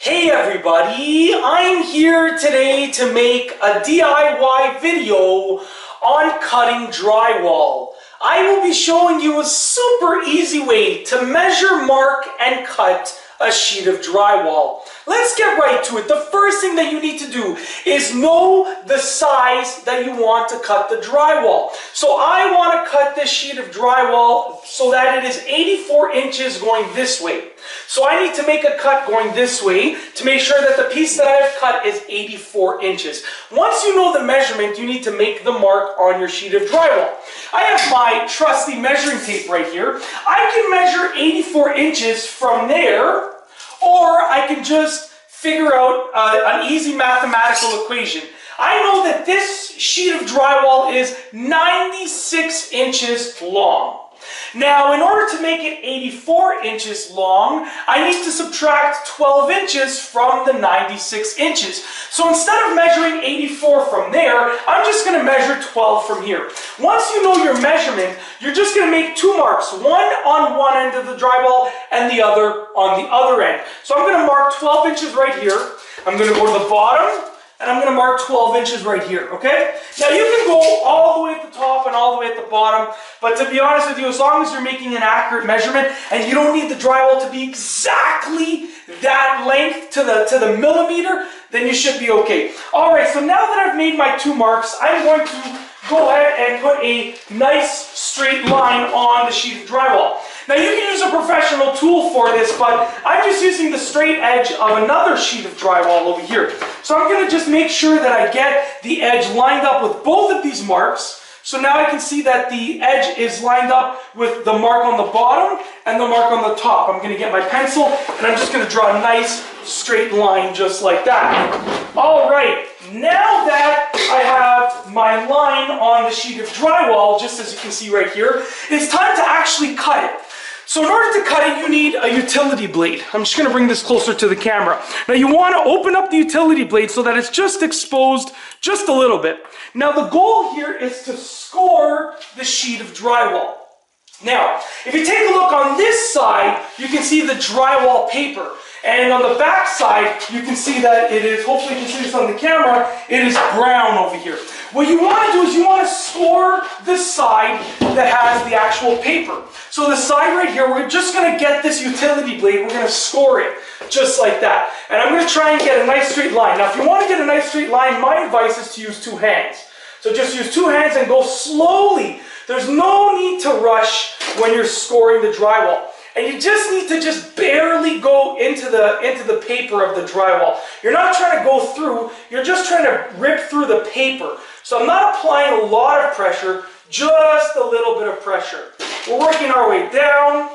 Hey everybody, I'm here today to make a DIY video on cutting drywall. I will be showing you a super easy way to measure, mark, and cut a sheet of drywall. Let's get right to it. The first thing that you need to do is know the size that you want to cut the drywall. So I want to cut this sheet of drywall so that it is 84 inches going this way. So I need to make a cut going this way to make sure that the piece that I have cut is 84 inches. Once you know the measurement, you need to make the mark on your sheet of drywall. I have my trusty measuring tape right here. I can measure 84 inches from there, or I can just figure out an easy mathematical equation. I know that this sheet of drywall is 96 inches long. Now, in order to make it 84 inches long, I need to subtract 12 inches from the 96 inches. So instead of measuring 84 from there, I'm just going to measure 12 from here. Once you know your measurement, you're just going to make two marks, one on one end of the drywall and the other on the other end. So I'm going to mark 12 inches right here. I'm going to go to the bottom, and I'm going to mark 12 inches right here, okay? Now you can go all the way at the top and all the way at the bottom, but to be honest with you, as long as you're making an accurate measurement and you don't need the drywall to be exactly that length to the millimeter, then you should be okay. All right, so now that I've made my two marks, I'm going to go ahead and put a nice straight line on the sheet of drywall. Now you can use a professional tool for this, but I'm just using the straight edge of another sheet of drywall over here. So I'm going to just make sure that I get the edge lined up with both of these marks. So now I can see that the edge is lined up with the mark on the bottom and the mark on the top. I'm going to get my pencil and I'm just going to draw a nice straight line just like that. All right, now that I have my line on the sheet of drywall, just as you can see right here, it's time to actually cut it. So in order to cut it, you need a utility blade. I'm just going to bring this closer to the camera. Now you want to open up the utility blade so that it's just exposed just a little bit. Now the goal here is to score the sheet of drywall. Now, if you take a look on this side, you can see the drywall paper. And on the back side, you can see that it is, hopefully you can see this on the camera, it is brown over here. What you want to do is you want to score the side that has the actual paper. So the side right here, we're just going to get this utility blade, we're going to score it just like that. And I'm going to try and get a nice straight line. Now if you want to get a nice straight line, my advice is to use two hands. So just use two hands and go slowly. There's no need to rush when you're scoring the drywall. And you just need to just barely go into the paper of the drywall. You're not trying to go through, you're just trying to rip through the paper. So I'm not applying a lot of pressure, just a little bit of pressure. We're working our way down.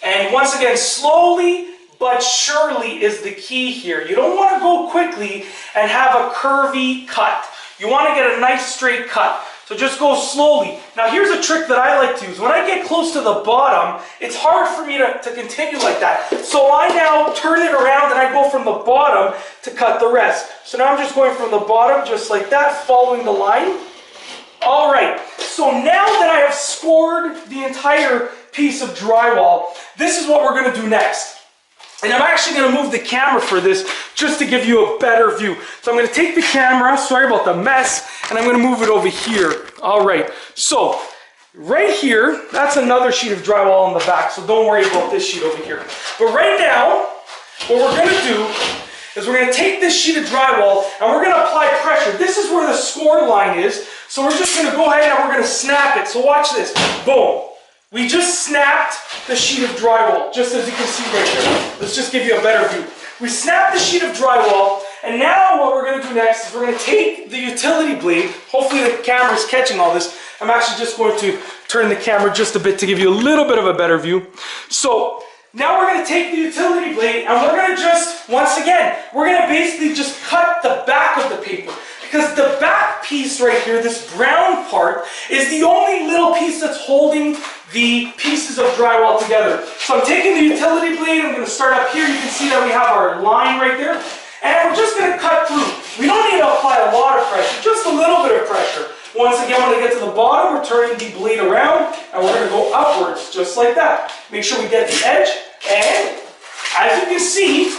And once again, slowly but surely is the key here. You don't want to go quickly and have a curvy cut. You want to get a nice straight cut. So just go slowly. Now here's a trick that I like to use. When I get close to the bottom, it's hard for me to continue like that. So I now turn it around and I go from the bottom to cut the rest. So now I'm just going from the bottom just like that, following the line. All right, so now that I have scored the entire piece of drywall, this is what we're going to do next. And I'm actually going to move the camera for this just to give you a better view. So I'm going to take the camera, sorry about the mess, and I'm going to move it over here. All right, so right here, that's another sheet of drywall on the back, so don't worry about this sheet over here. But right now, what we're going to do is we're going to take this sheet of drywall and we're going to apply pressure. This is where the score line is, so we're just going to go ahead and we're going to snap it. So watch this, boom. We just snapped the sheet of drywall, just as you can see right here. Let's just give you a better view. We snapped the sheet of drywall, and now what we're going to do next is we're going to take the utility blade. Hopefully the camera's catching all this. I'm actually just going to turn the camera just a bit to give you a little bit of a better view. So now we're going to take the utility blade, and we're going to just, once again, we're going to basically just cut the back of the paper. Because the back piece right here, this brown part, is the only little piece that's holding the pieces of drywall together. So I'm taking the utility blade, I'm going to start up here. You can see that we have our line right there. And we're just going to cut through. We don't need to apply a lot of pressure, just a little bit of pressure. Once again, when I get to the bottom, we're turning the blade around, and we're going to go upwards, just like that. Make sure we get the edge, and as you can see,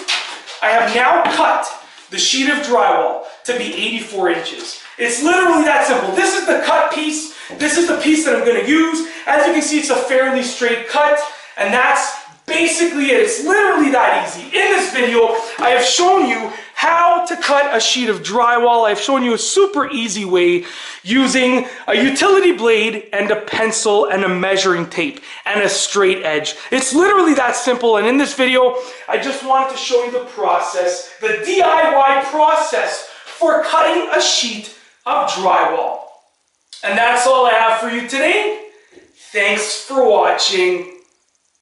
I have now cut the sheet of drywall to be 84 inches. It's literally that simple. This is the cut piece. This is the piece that I'm going to use. As you can see, it's a fairly straight cut, and that's basically it. It's literally that easy. In this video, I have shown you how to cut a sheet of drywall. I've shown you a super easy way using a utility blade and a pencil and a measuring tape and a straight edge. It's literally that simple, and in this video, I just wanted to show you the process, the DIY process for cutting a sheet of drywall. And that's all I have for you today. Thanks for watching.